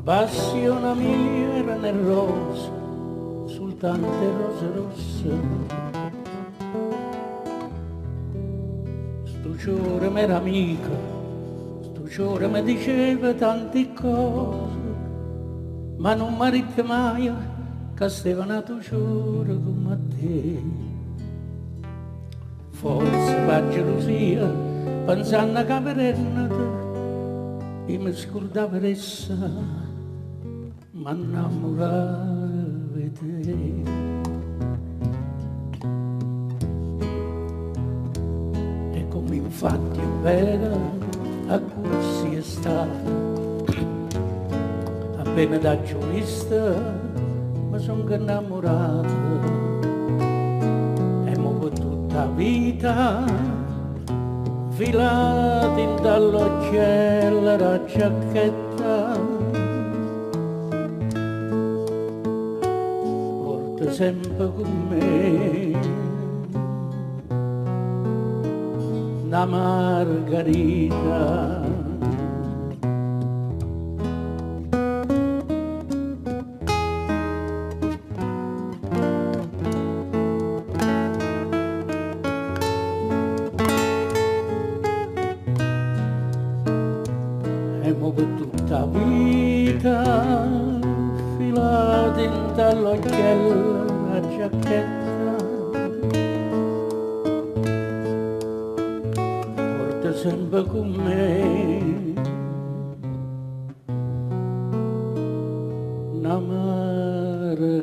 Passione mia era nel rosa, soltanto rose rosse. Sto giorno m'era amica, sto giorno mi diceva tante cose, ma non mi rite mai che stava nato giorno come te. Forse per gelosia, pensando che per e mi scordavo essa, ma innamoravo di te. E come infatti è vero, a cui è stato, appena da giornista mi sono innamorato. E mo per tutta la vita filati dall'occhiello la giacchetta, porta sempre con me una margarita. E mo per tutta la vita filati dall'occhiello la giacchetta, porta sempre con me una margarita.